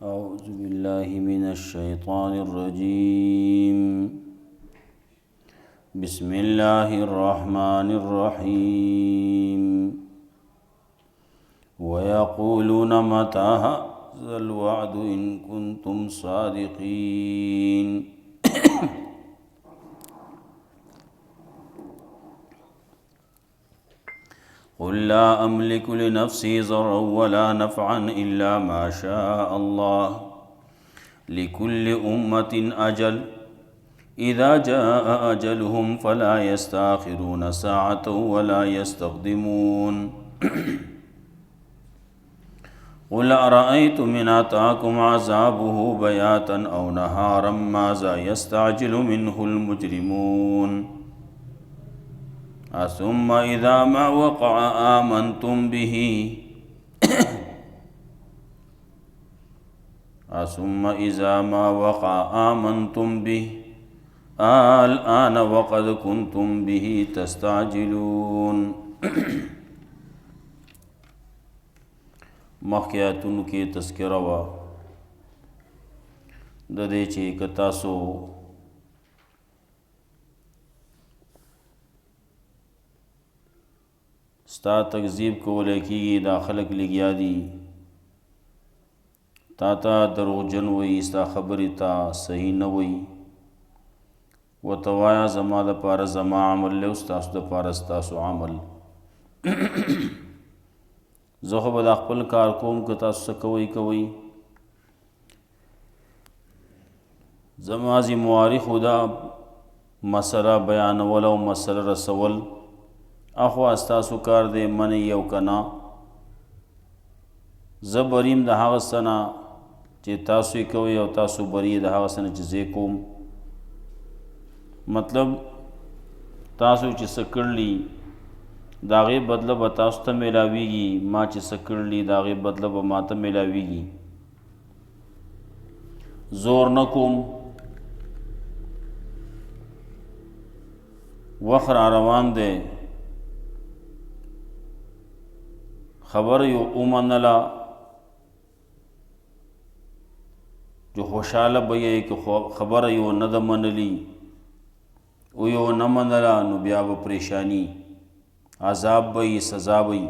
أعوذ بالله من الشيطان الرجيم بسم الله الرحمن الرحيم ويقولون متى هذا الوعد إن كنتم صادقين قل لا أملك لنفسي ضرا ولا نفعا إلا ما شاء الله لكل أمة أجل إذا جاء أجلهم فلا يستأخرون ساعة ولا يستقدمون قل أرأيتم إن أتاكم عذابه بياتا أو نهارا ماذا يستعجل منه المجرمون ثم إذا ما وقع آمنتم به ثم إذا ما وقع آمنتم به الآن وقد كنتم به تستعجلون مخیاتن کی تذکرہ وا ددے چی کتاسو ستا تکذیب کولے کیگی دا خلق لگیا دی تا دروغجن وی ستا خبری تا صحیح نہ وی و توایا زما دا پار زما عمل لے استاسو دا پار استاسو عمل زخو با دا خپل کار کوم که تاسو سکوئی کوئی زمازی مواری خدا مسئلہ بیانول و مسئلہ رسول اخو استاسو کار دے من یو کنا زبریم دا هغه سنا چې تاسو کوي او تاسو بری دا هغه سنا چې زه کوم مطلب تاسو چې سکړلی داغه بدله به تاسو ته ملاویږي ما چې سکړلی داغه بدله به ما ته ملاویږي زور نکوم وخر روان دے خبر یو اومنلا جو خوشحال بھئی کہ خبر یو ند منلی او یو نمنلا نو بیا به پریشانی عذاب بھئی سزا بھئی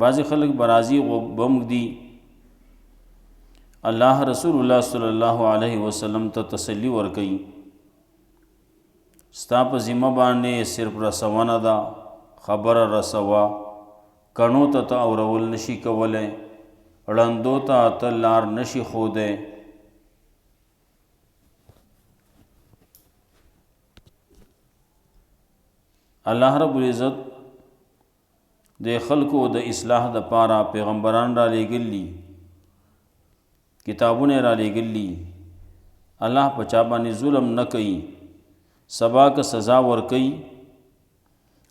بعض خلق برازی بمگ دی اللہ رسول اللہ صلی اللہ علیہ وسلم تا تسلی ورکی ستا پا ذمہ باندے صرف رسوانا دا خبر رسوا کنو تا اورول نشی کولے رندو تا تلار نشی خودے اللہ رب العزت دے خلقو دا اصلاح دا پارا پیغمبران را لے گلی کتابوں نے را لے گلی اللہ پچابانی ظلم نہ کئی سبا کا سزا ور کئی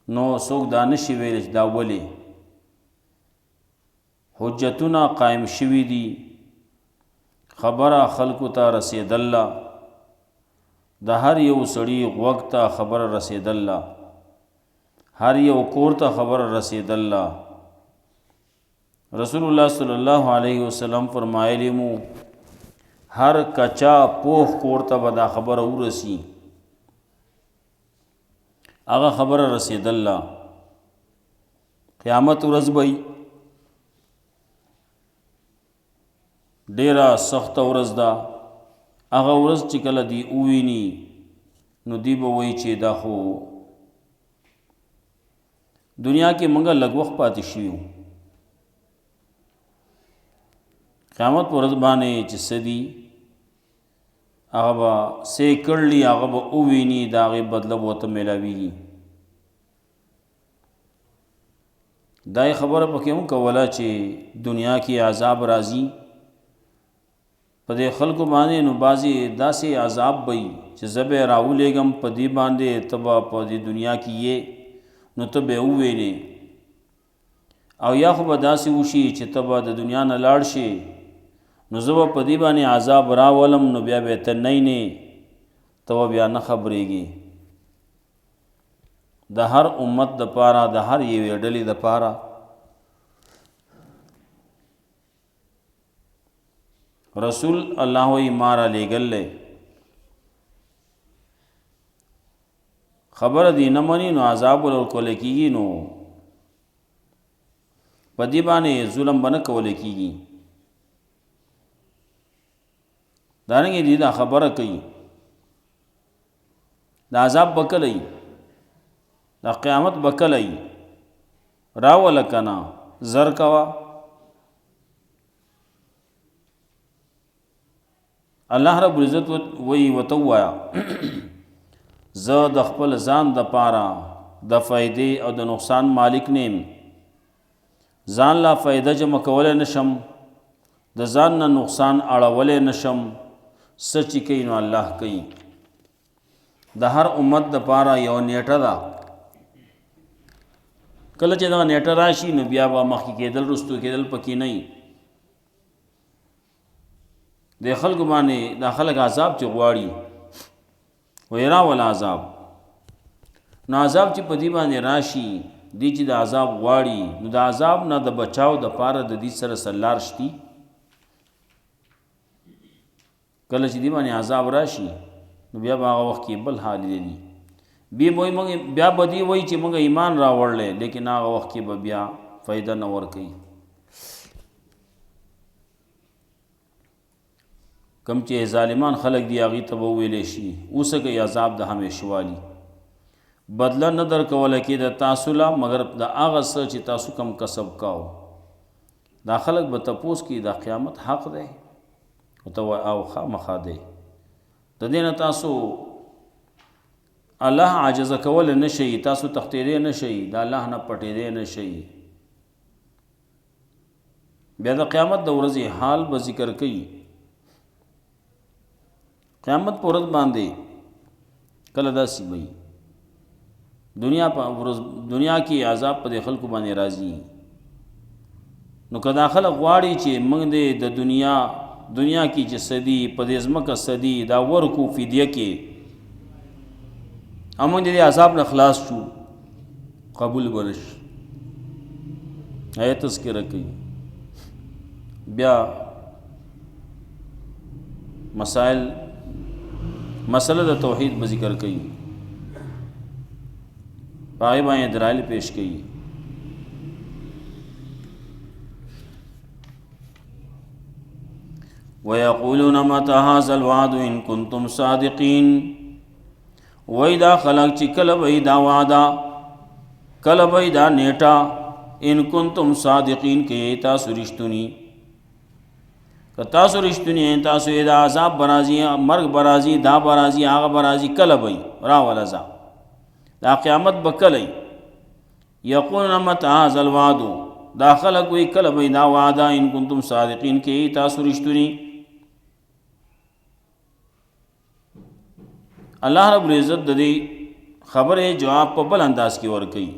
نو سوک دانشی ویلش دا ولی حجتنا قائم شوی دی خبر خلقو تا رسید اللہ دا ہر یو سڑی وقت تا خبر رسید اللہ ہر یو کور تا خبر رسید اللہ رسول اللہ صلی اللہ علیہ وسلم فرمائے مو ہر کچا پوخ کور تا بدا خبر او رسی آغا خبر رسید اللہ قیامت ورځ بئی ډیره سخت ورځ ده هغه ورځ چې کله دی اوویني نو دی به وایي چې دا خو دنیا کې منګه لږ وخت پاتې شوي قیامت ورځ باندې چې څه دي هغه به څه کړلي هغه به اوویني د هغې بدله به ورته میلاویږي دا یې خبره پکې هم کوله چې دنیا کې عذاب راځي په دې خلکو باندې نو بعضې داسې عذاب به وي چې زه به یې راولېږم په دې باندې ته به په دې دنیا کې یې نو ته به ووینې او یا خو به داسې وشي چې ته به د دنیا نه لاړ شې نو زه به په دې باندې عذاب راولم نو بیا به ته نه ته به بیا نه خبرېږي د هر امت د پاره د هر یوې ډلې د پاره رسول الله وی مارا لېږل دی، خبره دې نه مني نو عذاب ورکول کېږي، نو په دې باندې ظلم به نه کول کېږي. دارنګې دې دا خبره کوي د عذاب به کله وي، د قیامت به کله وي، راوله که نه زر کوه. الله رب العزت وی ورته ووایه زه د خپل ځان دپاره د فایدې او د نقصان مالک نه یم، ځان لا فایده جمع کولی نشم، د ځان نه نقصان اړولی نشم، څه چې کوي نو الله کوي. د هر امت دپاره یو نیټه ده، کله چې دغه نیټه راشي نو بیا به مخکې کېدل رستو کېدل پکې نه وي. د خلکو باندې دا خلک عذاب چې غواړي وی راول عذاب، نو عذاب چې په دې باندې راشي دی چې د عذاب غواړي نو د عذاب نه د بچاو د پاره د دې سره سلار شتي. کله چې دې باندې عذاب راشي نو بیا به هغه وخت کې بل حال دی، بیا به دې وایي چې موږ ایمان راوړلی، لیکن هغه وخت کې به بیا فایده نه ورکوي. کم چې ظالمان خلق دی هغې ته به وویلی شي اوسه کوي عذاب د همیشوالي، بدله نه درکوله کېده تاسو له مګر د هغه څه چې تاسو کم کسب کاو. دا خلق به تپوس کړي دا قیامت حق دی ورته وایي او خامخا دی، د دې نه تاسو الله عاجزه کولی نه شئ، تاسو تښتېدی نه شئ، د الله نه پټېدی نه شئ. بیا د قیامت د ورځې حال به ذکر کوي. قیامت پر ورځ باندې کله داسې وي دنیا کې عذاب په دې خلکو باندې راځي، نو که دا خلک غواړي چې موږ د دنیا کې چې صدي په دې ځمکه صدي دا ورکو فدیه کې امون دې عذاب نه خلاص شو، قبول ورش آیت تذکرہ کوي. بیا مسئله د توحید به ذکر کوي، پای باندې دلایل پیش کوي. وَيَقُولُونَ مَتَى هَذَا الْوَعْدُ إِن كُنتُمْ صَادِقِينَ. وای دا خلق چې کله وای دا وعده، کله وای دا نیټه، ان کنتم صادقین کې تاسو رښتونی، که تاسو رښتونی تاسو دا عذاب برازي، مرګ برازي، دا برازي، هغه برازي، کله وای راول عذاب دا قیامت به کله. یقولون متى هذا الوعد، دا خلق وای کله وای دا وعده، ان کنتم صادقین کې تاسو رښتونی. الله رب العزت د دې خبره جواب په بل انداز کې ورکړي.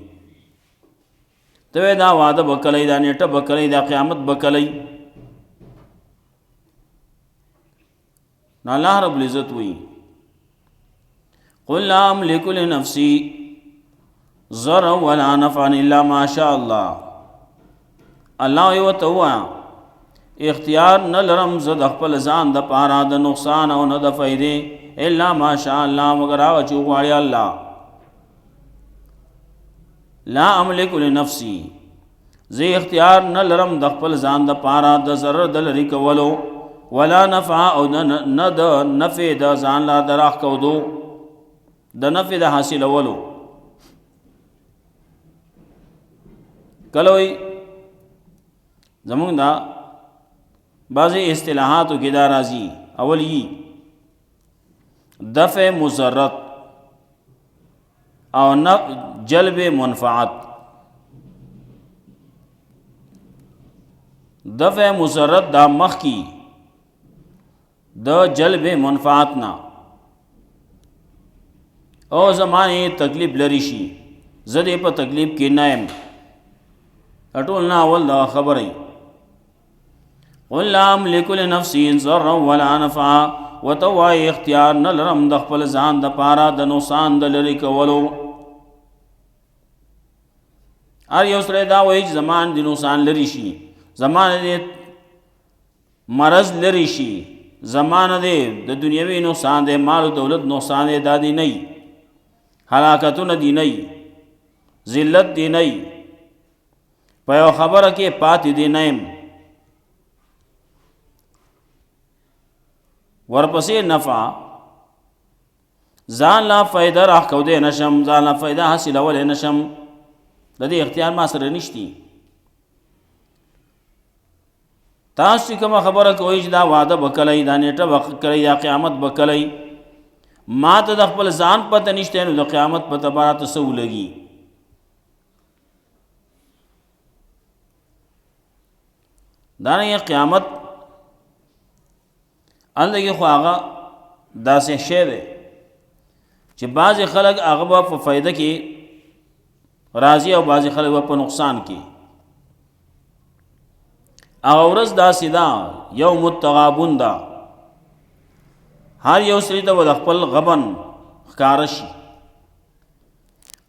ته دا وعده وکړی، دا نیټه وکړی، دا قیامت وکړی. نو الله رب العزت وی قل لا املک لنفسی ضرا ولا نفعا الا ما شاء الله. الله یو ته وایي اختیار نه لرم زه د خپل ځان د پاره د نقصان او نه د فائدې الا ما شاء الله مگر هغه چې غواړي الله. لا املک لنفسی، زه اختیار نه لرم د خپل ځان د پاره د ضرر د لرې کولو، ولا نفع او نه د نفع د ځان لا دراخ کودو، د نفع د حاصلولو. کله وی زمونږ دا بعضی اصطلاحاتو کې دا راځي، اول یی دفع مضرت او جلب منفعت. دفع مضرت دا مخ کی د جلب منفعت نا، او زمانه تکلیف لري شي زده په تکلیف کې نایم اټول نه اول دا خبره. قل لا املک لنفسی ضرا ولا نفعا، وتوای اختیار نه لرم د خپل ځان د پاره د نقصان د لري کولو. هر یو سره دا وایي زمان د نقصان لري شي، زمان دې مرض لری شي، زمانه دی د دنیوي نقصان دی، مال و دولت نقصان دی، دا دی نه، هلاکتونه دی نه، ذلت دی نه، په یو خبره کې پاتې دی نه یم، ورپسې نفع ځان لا فایده راښکولی نشم، ځان لا فایده حاصلولی نشم، د دې اختیار ما سره نشتی. تاسو چې کومه خبره کوئ چې دا واده به کلی، دا نیټه به کلی، دا قیامت به کلی، ما ته د خپل ځان پته نشته، نو د قیامت پته به راته څه ولګي؟ دارنګه قیامت هلته خو هغه داسې شی دی چې بعضې خلک هغه به په فایده کې راضي او بعضې خلک به په نقصان کې. هغه ورځ داسې ده، یوم التغابن ده، هر یو سړي ته به د خپل غبن ښکاره شي.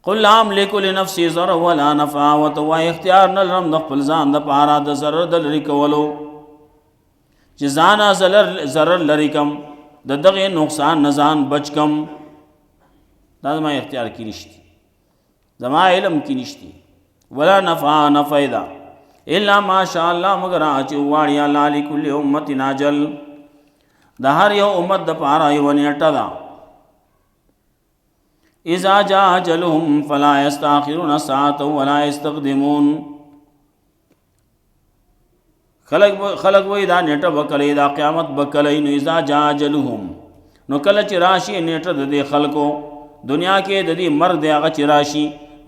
قل لا املک لنفسي ضرا ولا نفعا، ورته وایي اختیار نه لرم د خپل ځان دپاره د ضرر د لرې کولو، چې ځانه ضرر لرې کم، د دغې نقصان نه ځان بچ کم، دا زما اختیار کې نشتی، زما علم کې نشتی. ولا نفع نه فایده الا ما شاء الله، مگر هغه چې وغواړي الله، لکل امت اجل، د هر یو امت دپاره یوه نیټه ده. اذا جاء اجلهم فلا يستاخرون ساعة ولا يستقدمون. خلق وی دا نیټه به کلی، دا قیامت به کلی، نو اذا جاء اجلهم، نو کله چې راشي نیټه د دې خلکو، دنیا کې د دې مرګ دی هغه چې راشي،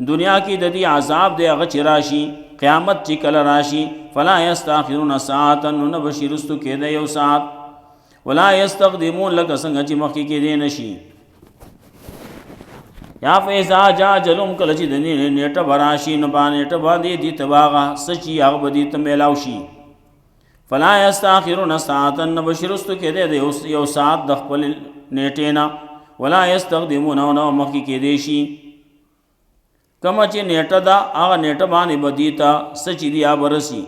دنیا کې د دې عذاب دی هغه چې راشي، قیامت چې کله راشي، فلا يستاخرون ساعة، نو نه به شي رستو کېده یو ساعت، ولا يستقدمون، لکه څنګه چې مخکې کېدی نشي. یا فاذا جاء اجلهم، کله چې د نیټه به راشي، نو په نیټه باندې دې ته به هغه څه چې هغه به دې ته میلاو شي. فلا يستاخرون ساعة، نه به شي رستو کېدی د یو ساعت د خپل نیټې نه، ولا يستقدمون، او نه مخکې کېدی شي. کومه چې نیټه ده هغه نیټه باندې به دې ته څه چې دي هغه به رسي،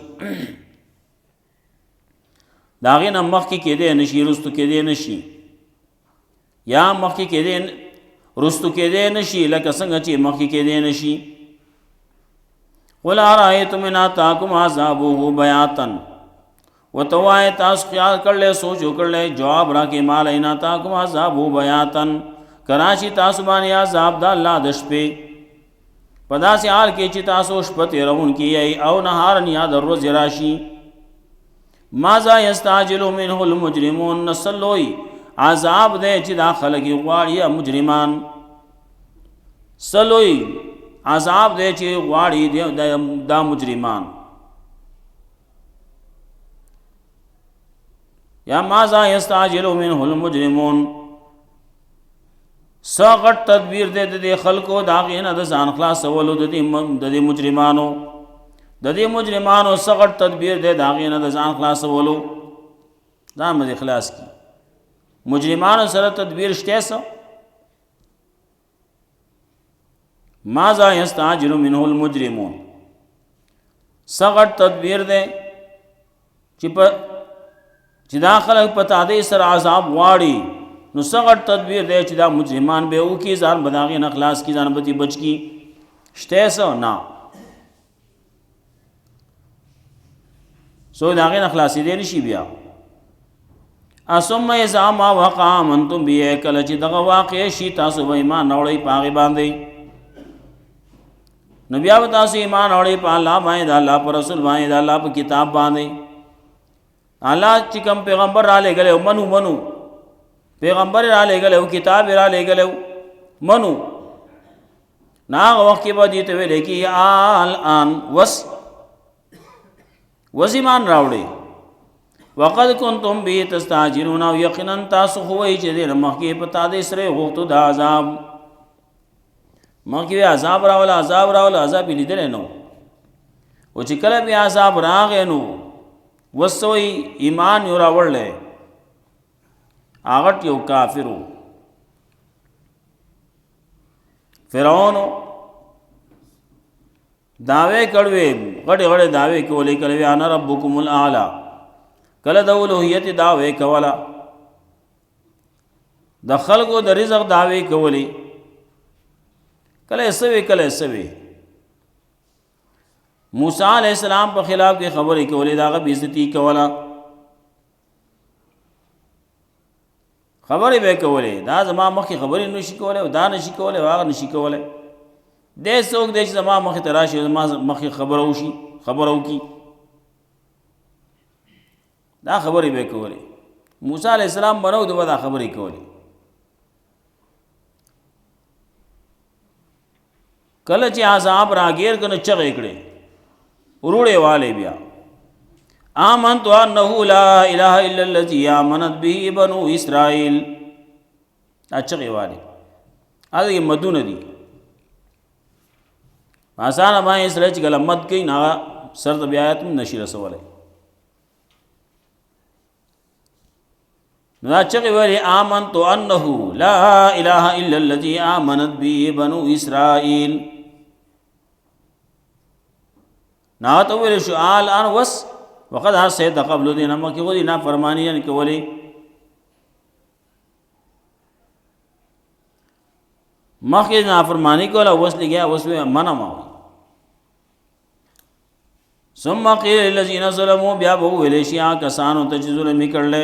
د هغې نه مخکې کېدی نشي، رستو کېدی نشي، یا مخکې کېدی رستو کېدی نشي، لکه څنګه چې مخکې کېدی نشي. قل ارایتم ان اتاکم عذابه بیاتا، ورته وایه تاسو خیال کړلی، سوچ وکړلی، جواب راکړئ مال، ان اتاکم عذابه بیاتا، که راشي تاسو باندې عذاب د الله د شپې، په داسې حال کې چې تاسو شپه تېروونکي یئ، او نهارن یا د ورځې راشي. ماذا یستعجل منه المجرمون، نسلوی عذاب دی چې دا خلک یې غواړي، یا مجرمان، سلوی عذاب دی چې غواړي دا مجرمان. یا ماذا یستعجل منه المجرمون، سغت تدبیر دے دے خلقو دا غینا دا ځان خلاصولو د دې مجرمانو سغت تدبیر دے دا غینا دا ځان خلاصولو، ځان مې خلاص کی. مجرمانو سره تدبیر شته سو، ماذا یستعجل منه المجرمون، سغت تدبیر دے چې دا خلق په تعدی سره عذاب واړي، نو سغت تدبیر دی چې دا مجرمان به وکړي، ځان به د هغې نه خلاص کړي، ځان به دې بچ کړي. شته څه نه، څوک د هغې نه خلاصېدی نه شي. بیا ثم اذا ما وقع آمنتم به، کله چې دغه واقع شي تاسو به ایمان راوړئ په هغې باندې، نو بیا به تاسو ایمان راوړئ په الله باندې، د الله په رسول باندې، د الله په کتاب باندې. الله چې کوم پیغمبر را لېږلی منو پیغمبر را لېږلی کتاب را لېږلی منو، نو هغه وخت کې به دې ته ویلی کېږي الآن وس ایمان راوړئ. وقد کنتم به تستعجلون، او یقینا تاسو خو وایئ چې دې نه مخکې په تا دې سره یې غوښتو د عذاب، مخکې عذاب راوله، عذاب یې لیدلی نه و، او چې کله بیا عذاب راغی نو وسوی ایمان یې راوړلی، هغه یو کافر و، فرعون دعوی کړوې، غټې غټې دعوی کولې کړې، انا ربکم الاعلی، کله د اولوهیت دعوی کولا، د خلقو د رزق دعوی کولی، کله سوي کله سوي. موسی علیہ السلام په خلاف کې خبرې کولې، داغه بے عزتی کولا، خبرې به کولې، دا زما مخکې خبرې نشي کولای او دا نشي کولای او هغه نشي کولای. دې څوک دی چې زما مخې ته راشي زما مخکې خبره وشي، خبره وکړي، دا خبرې به کولې. موسی علیہ السلام بنو د دا خبرې کولې. کله چې عذاب راګیر کنه چغې کړې وروړې والے بیا آمنت انه لا اله الا الذي آمنت به بنو اسرائیل، چغې والے هغه مدونه دي آسان باندې سره چې کله مد کوي نه سر د بیا آیات نشي رسولای. نو چغې والے آمنت انه لا اله الا الذي آمنت به بنو اسرائیل، نا تو ویل شو الان وس وقد حسيت قبل دین اما کې ودی نا فرمانی نه کولی. مخکې نا فرمانی کوله وس لګیا وس منع ما. ثم قيل للذين ظلموا بیا به ویل شي کسانو ته چې ظلم کړل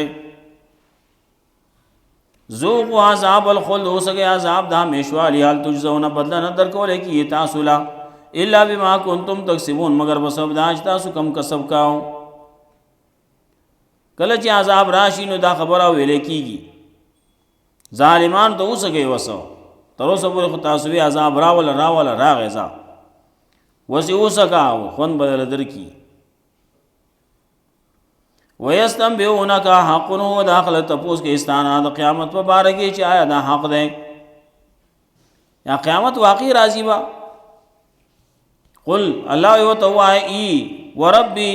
ذوقوا عذاب الخلد، ہو سکے عذاب دا ہمیشوالی، حال تجزون بدلہ نہ در کولے کی تاسو لا الا بما کنتم تکسبون، مگر بسبب دا چې تاسو کم کسب کاو. کله چې عذاب راشي نو دا خبره ویلې کیږي ظالمان ته اوسګي وسو تر اوسه پورې خو تاسو وی عذاب راول راغی ځا وسی اوسکا خون بدل درکی. وَيَسْتَنْبِئُونَكَ حَقٌ هُوَ داخل تپوس کے استانا دا قیامت پر بارگی چی آیا دا حق دیں یا قیامت واقعی راضی با. قل اللہ یوتو آئے ای وربی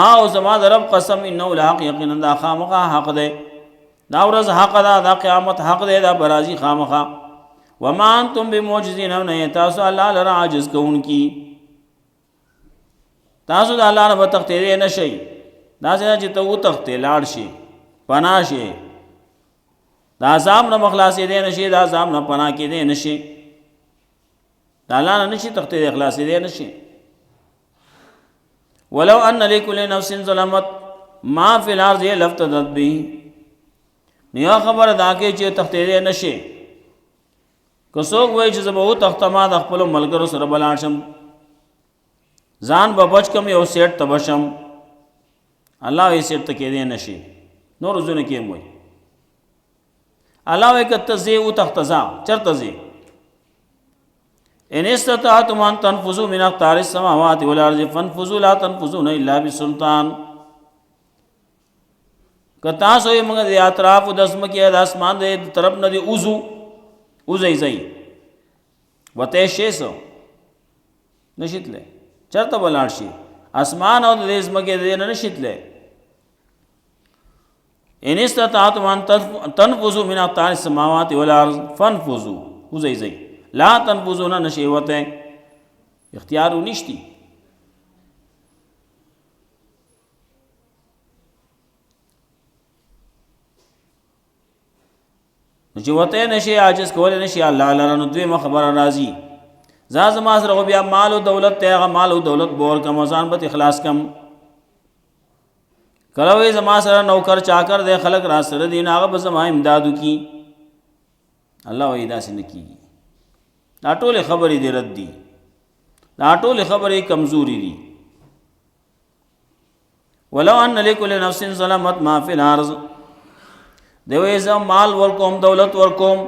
آو زمان رب قسم انہو لحق یقینا دا خامخا حق دے، دا ورز حق دا قیامت حق دے دا برازی خامخا. وما انتم بموجزین او نہیں تاسو اللہ لرا عاجز کون کی، تاسو دا اللہ نبا تختیرے نشئی، دا سینا چی تو تختے لاڑ شی پناہ شی، دا عذاب نہ مخلاصی دے نشی، دا عذاب نہ پناہ کی دے نشی، دا اللہ نہ نشی تختے دے اخلاصی دے نشی. ولو ان لکل نفس ظلمت ما فی الارض لفتدت بھی، نیا خبر دا کے چی تختے دے نشی کسوک وی چی زبہو تختما دا خپلو ملگرو سر بلانشم زان ببچ کم یو سیٹ تبشم، اللہ وی سیٹ تکے دے نشی نور زون کیم وی اللہ وی کتزی او تختزا چرتزی. ان استطاعتم ان تنفذوا من اقطار السماوات والارض فانفذوا لا تنفذون الا بسلطان. کتاس ہوئی مگر دی اطراف دسم کیا دا اسمان دے طرف نہ دی اوزئی زئی وتے شیسو نشیت لے چرتا بلارشی اسمان او دے اسم کے دے نشیت لے. ان استطاعتم ان تنفذوا من اقطار السماوات والارض فانفذوا اوزئی زئی لا تنفذون نشیوتیں اختیارو نشتی. نشیوتیں نشی عاجز کولے نشی اللہ لرنو دوی خبر راضی زازماز رغو بیا مال و دولت تیغا مال و دولت بور کم وزان بت اخلاص کم کلوی زما سره نوکر چاکر دے خلق را سر دین آغا بزما امدادو کی اللہ وی دا سنکی گی. دا ټول خبری دی رد دی، دا ټول خبری کمزوری دی. ولو ان لکل نفس ظلمت ما فی الارض، دیوی زم مال ورکوم دولت ورکوم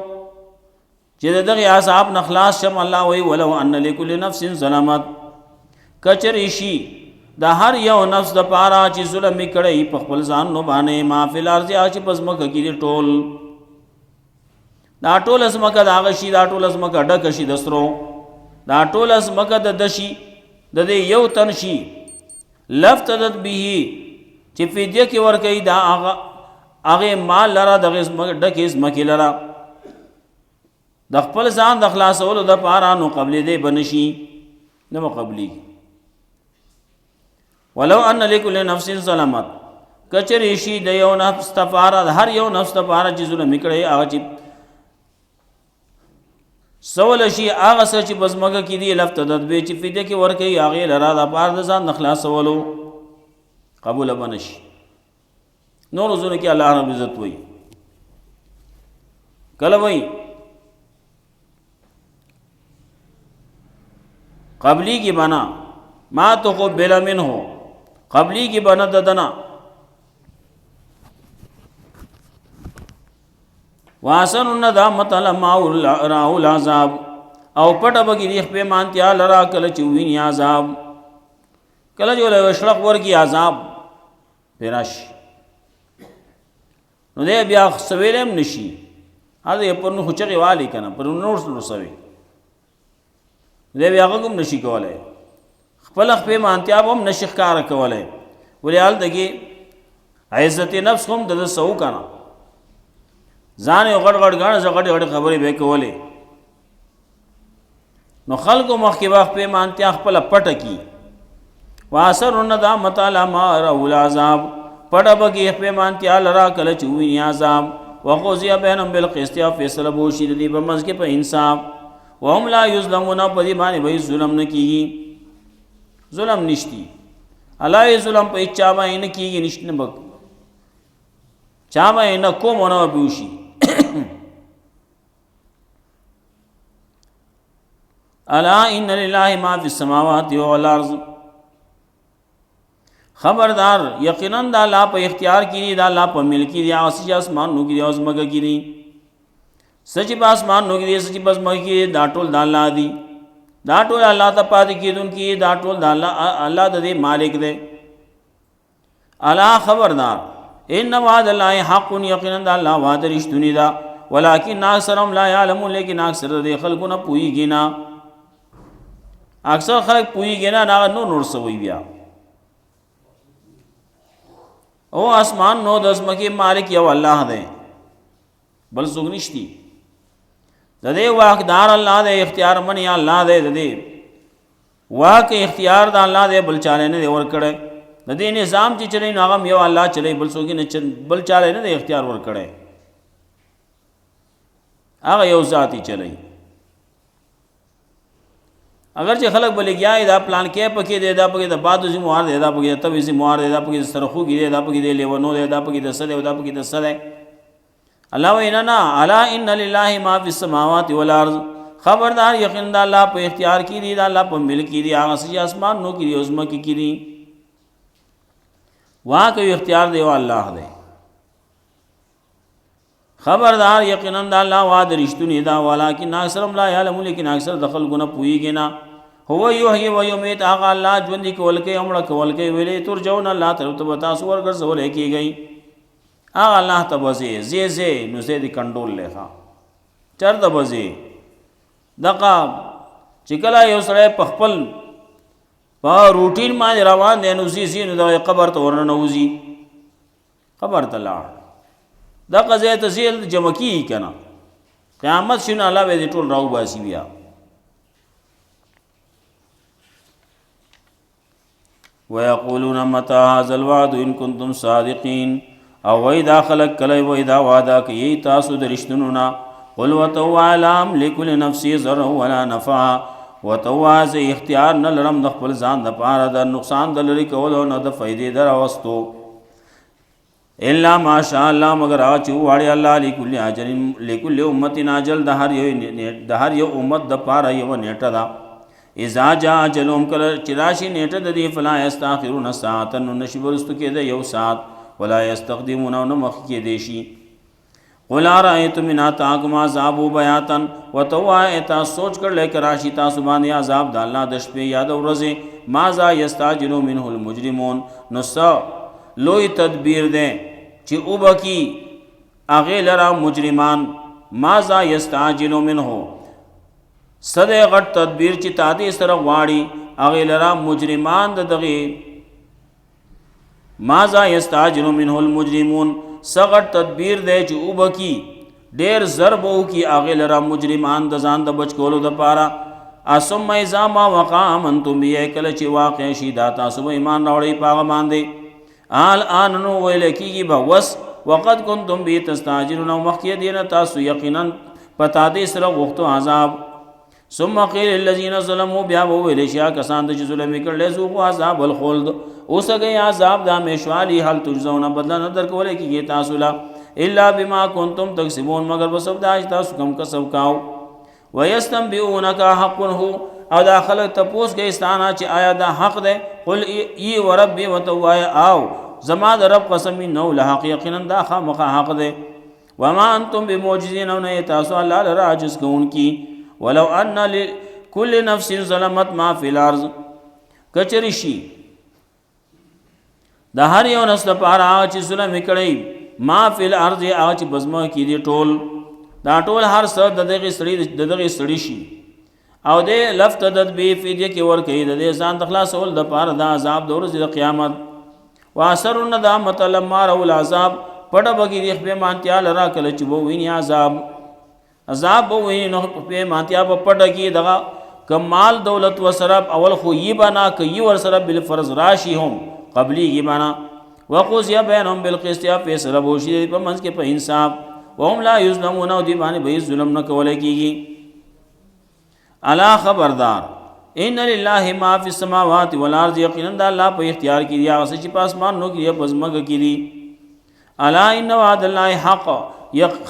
چی دغی عذاب نخلاص شم. اللہ وی ولو ان لکل نفس ظلمت کچری شی دا ہر یو نفس دا پارا چی ظلمی کڑی پخپل ځان نو بانے ما فی الارض آچی پزمک کی دی ټول دا ټول اسمکه دا غشي دا ټول اسمکه ډک شي دسرو دا ټول اسمکه د دشي د دې یو تن شي لفتدت به چې فدیه کې ور کوي دا هغه مال لرا د اسمکه ډک اسمکه لرا د خپل ځان د خلاصولو د پاره نو قبل دې بنشي نو قبلي. ولو ان لكل نفس ظلمت کچری شي د یو نفس دپاره، د هر یو نفس دپاره چې ظلم یې کړی هغه چې سول شي هغه څه چې په ځمکه کې دي لفت تدبیر چې فدیه کې ورکوي هغې لره د پاره د ځان د خلاصولو قبوله به نه شي. نورو ځایونو کې الله رب عزت وایي کله وایي قبلی کی بنا ما تقبل منه، قبلی کی بنا ددنا واسن الندامت لما راو العذاب، او پټه بګی دی په مانتیا لرا کله چوینی عذاب، کله جو له شړق ورکی عذاب پیراش نو دې بیا سویلم نشي هغه په نو چغي والی کنه پر نور سوي دې بیا کوم نشي کولای، خپل خپل مانتیا هم نشي ښکار کولای، ولې دغه عزت نفس هم د سو کنه ځان یو غړ غړ غاڼه غړ غړ خبرې به کولې، نو خلکو مخکې وخت په مانتیا خپل پټه کی واسر الندامت علی ما راو العذاب، پټه بګي په مانتیا لرا کله چوي عذاب، وقضی بینهم بالقسط، فیصله بوشي د دې په منځ کې په انصاف، وهم لا یظلمون، په دې باندې به ظلم نه کیږي، ظلم نشتی الله ظلم په چا باندې نه کیږي، نشته بک چا باندې نه کوم نه بوشي. الا ان لله ما فی السماوات والارض، خبردار یقینا د الله په اختیار کې دی، د الله په ملک دی، هغه چې اسمانونو کې دی او زمکه کې دی، سچ په اسمانونو کې دی سچ په زمکه کې دی، دا ټول د الله دی، دا ټول الله ته پاتې کېدونکي، دا ټول د الله د دې مالک دی. الا خبردار ان وعد الله حق، یقینا د الله وعده رښتونی ده، ولکن اکثرهم لا یعلمون، لیکن اکثر د خلکو نه پوهیږي نه، اکثر خلک پوهیږي نه، هغه نور سوي بیا او اسمان نو د ځمکې مالک یو الله دی، بل څوک نشتی، د دې واقدار الله دی، اختیار منی الله دی، د دې واک اختیار د الله دی، بل چاله نه دی ورکړی، د دې نظام چې چلی نو هغه یو الله چلی، بل څوک نه بل چاله نه دی اختیار ورکړی، هغه یو ذاتی چلی. اگر چې خلک بلګیا دا پلان کې پکې دی، دا پکې د بادو ذمہوار دی، دا پکې د تبې ذمہوار دی، دا پکې د سرخوږي دی، دا پکې د لیونو دی، دا پکې د څه دی، دا پکې د څه دی. الله وینا نه الا ان لله ما فی السماوات والارض، خبردار یقینا د الله په اختیار کې دی، د الله په ملک کې دی، هغه چې اسمان نو کې دی او زمکه کې دی، واه کوي اختیار دی او الله دی. خبردار یقینا د الله وعده رښتونی ده، ولکن اکثرهم لا یعلمون، لیکن اکثر د خلکو نه پوهیږي نه. هو یحیی و یمیت، هغه الله ژوندي کول کوي او مړه کول کوي، ویلې ترجعون، الله طرف ته تاسو ورګرځول کېږئ، هغه الله ته بځې زی نو زی دی کنټرول لخوا چرته بځې دغه چې کله یو سړی په خپل په روټین باندې روان دی نو زی نو د قبر ته ورننوځي، قبر ته لاړ دغه ځای ته زیل جمع کېږي که نه، قیامت شي نو الله به دې ټول راوباسي بیا. ویقولون متى هذا الوعد ان کنتم صادقین، او وای دا خلق کله وای دا وعده کوي تاسو د رښتینو نه، قل وتوعلم لكل نفس ضر ولا نفع، وتواز اختیار نه لرم د خپل ځان د پاره د نقصان د لري کولو نه د فائدې در واستو، الا ماشاء الله مگر هغه چې واړي الله لكل اجل لكل امه اجل، د هر یو امت د پاره یو نیټه ده، اذا جاء اجلهم کله چې راشي نیټه د دې فلا یستاخرون ساعه، نو نشي ورستو کېده یو ساعت، ولا یستقدمون، نو مخ کې دی شي. قل ارایتم ان اتاکم عذاب بیاتا، وتوایتا سوچ کړل کې راشي تاسو باندې عذاب د الله د شپې یا د ورځې، ماذا یستعجل منه المجرمون، نو لوی تدبیر ده چې او بکی اغه لرا مجرمان، ماذا یستعجل منه صدې غټ تدبیر چې تادې سره واړي اغه لرا مجرمان دغه، ماذا یستعجل منه المجرمون سغټ تدبیر ده چې او بکی ډیر ضرب او کی اغه لرا مجرمان د ځان د بچ کولو د پاره، اسم اذا ما وقع امنتم بی، کله چې واقع شي دا تاسو ایمان راوړی پاغه باندې، الآن نو ویل کیږي به وس وقد کنتم به تستعجلون او مخکې دینه تاسو یقینا پتا دې سره غوښتو عذاب ثم قیل الذين ظلموا بیا ویل شیا کسان چې ظلم وکړل ذوقوا عذاب الخلد اوسګي عذاب د همیشوالي حل تجزون بدل نه درکول کیږي تاسو لا الا بما کنتم تکسبون مگر بسبب دا چې تاسو کم کسب کاو ويستنبئونك حق هو او دا خلق تپوس کې استانا چې آیا دا حق ده قل ای وربي وتوایا او زما د رب قسم نو له حق یقینا دا خامخ حق ده وما انتم بمعجزين او نه تاسو الله لره عاجز کوونکی ولو ان لكل نفس ظلمت ما في الارض کچریشی د هر یو نس لپاره چې ظلم وکړي ما في الارض او چې بزما کې دي ټول دا ټول هر څه دغه سړی شي او دې لفت تدبی فدیه کې ور کوي د ځان د خلاصول د پاره د عذاب د ورځې د قیامت واثر الندامت لما رأوا العذاب پټه بګی د خپل مانتیا لرا کله چې وو ویني عذاب وو ویني نو په مانتیا په پټه کې دغه کمال دولت و سرب اول خو یی بنا کوي ور سرب بالفرض راشي هم قبلی یی بنا وقضی بینهم بالقسط یا فیصله وشي په منځ کې په انصاف وهم لا یظلمون او دی باندې به ظلم نه کولای کیږي الا خبردار ان لله ما فی السماوات والارض یقینا د الله په اختیار کې دی هغه چې په اسمانونو کې دی په ځمکه کې دی الا ان وعد الله حق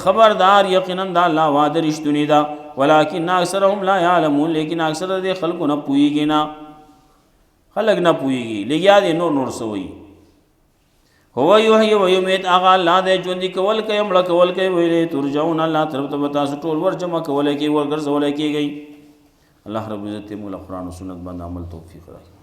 خبردار یقینا د الله وعده رښتونی ده ولکن اکثرهم لا يعلمون لیکن اکثر د خلکو نه پوهیږي نه خلک نه پوهیږي لګیا دي نور سوئی هو یحیی و یمیت هغه الله دې ژوند کول کوي مړ کول کوي ویلې ترجعون الله طرف ته تاسو ټول ور جمع کول کوي ور ګرځول کیږي اللہ رب عزت مولا قرآن و سنت بند عمل توفیق راکړي.